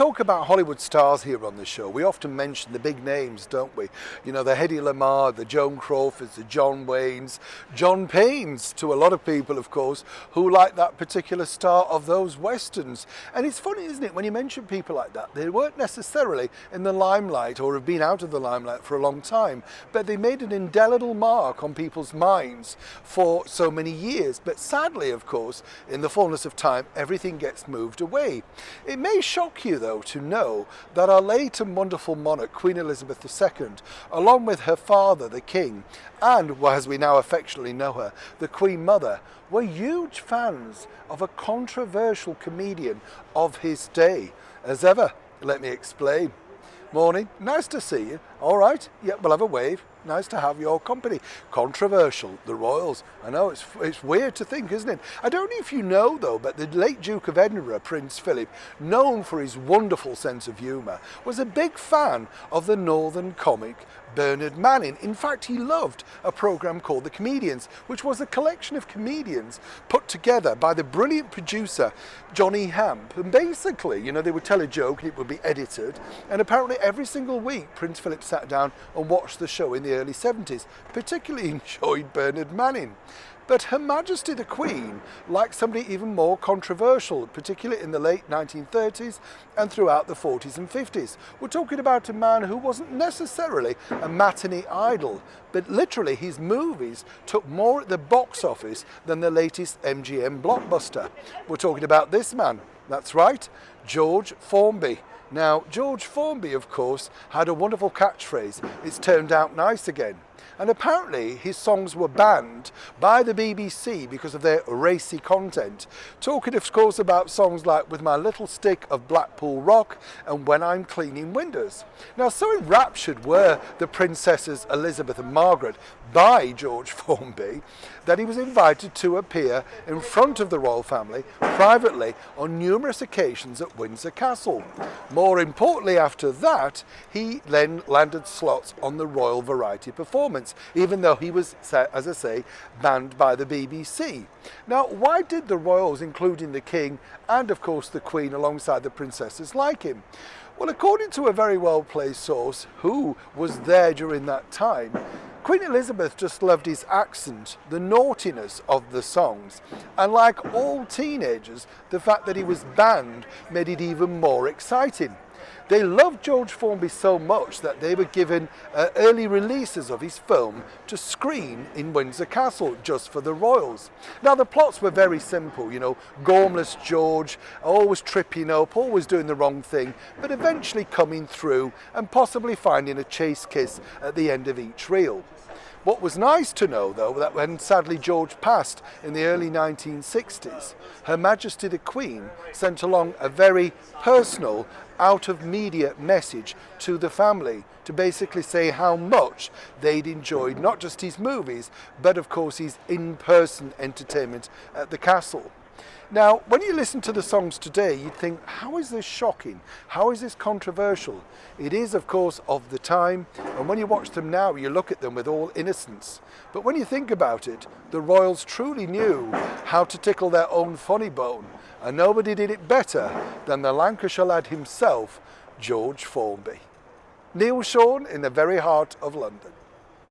talk about Hollywood stars here on the show, we often mention the big names, don't we? You know, the Hedy Lamarr, the Joan Crawfords, the John Waynes, John Paynes, to a lot of people, of course, who like that particular star of those westerns. And it's funny, isn't it, when you mention people like that, they weren't necessarily in the limelight or have been out of the limelight for a long time, but they made an indelible mark on people's minds for so many years. But sadly, of course, in the fullness of time, everything gets moved away. It may shock you, though, to know that our late and wonderful monarch, Queen Elizabeth II, along with her father, the King, and, well, as we now affectionately know her, the Queen Mother, were huge fans of a controversial comedian of his day. As ever, let me explain. Morning, nice to see you. All right, yeah, we'll have a wave. Nice to have your company. Controversial, the royals. I know, it's weird to think, isn't it? I don't know if you know, though, but the late Duke of Edinburgh, Prince Philip, known for his wonderful sense of humour, was a big fan of the northern comic Bernard Manning. In fact, he loved a programme called The Comedians, which was a collection of comedians put together by the brilliant producer Johnny Hamp. And basically, you know, they would tell a joke and it would be edited. And apparently every single week, Prince Philip sat down and watched the show in the early 70s, particularly enjoyed Bernard Manning. But Her Majesty the Queen liked somebody even more controversial, particularly in the late 1930s and throughout the 40s and 50s. We're talking about a man who wasn't necessarily a matinee idol, but literally his movies took more at the box office than the latest MGM blockbuster. We're talking about this man, that's right, George Formby. Now, George Formby, of course, had a wonderful catchphrase, "It's turned out nice again." And apparently his songs were banned by the BBC because of their racy content. Talking, of course, about songs like With My Little Stick of Blackpool Rock and When I'm Cleaning Windows. Now, so enraptured were the princesses Elizabeth and Margaret by George Formby that he was invited to appear in front of the royal family privately on numerous occasions at Windsor Castle. More importantly, after that, he then landed slots on the Royal Variety Performance, even though he was, as I say, banned by the BBC. Now, why did the royals, including the King and of course the Queen alongside the princesses, like him? Well, according to a very well-placed source who was there during that time, Queen Elizabeth just loved his accent, the naughtiness of the songs, and like all teenagers, the fact that he was banned made it even more exciting. They loved George Formby so much that they were given early releases of his film to screen in Windsor Castle just for the royals. Now, the plots were very simple, you know, gormless George, always tripping up, always doing the wrong thing, but eventually coming through and possibly finding a chaste kiss at the end of each reel. What was nice to know, though, that when sadly George passed in the early 1960s, Her Majesty the Queen sent along a very personal, out-of-media message to the family to basically say how much they'd enjoyed not just his movies, but of course his in-person entertainment at the castle. Now, when you listen to the songs today, you'd think, how is this shocking? How is this controversial? It is, of course, of the time, and when you watch them now, you look at them with all innocence. But when you think about it, the royals truly knew how to tickle their own funny bone, and nobody did it better than the Lancashire lad himself, George Formby. Neil Sean in the very heart of London.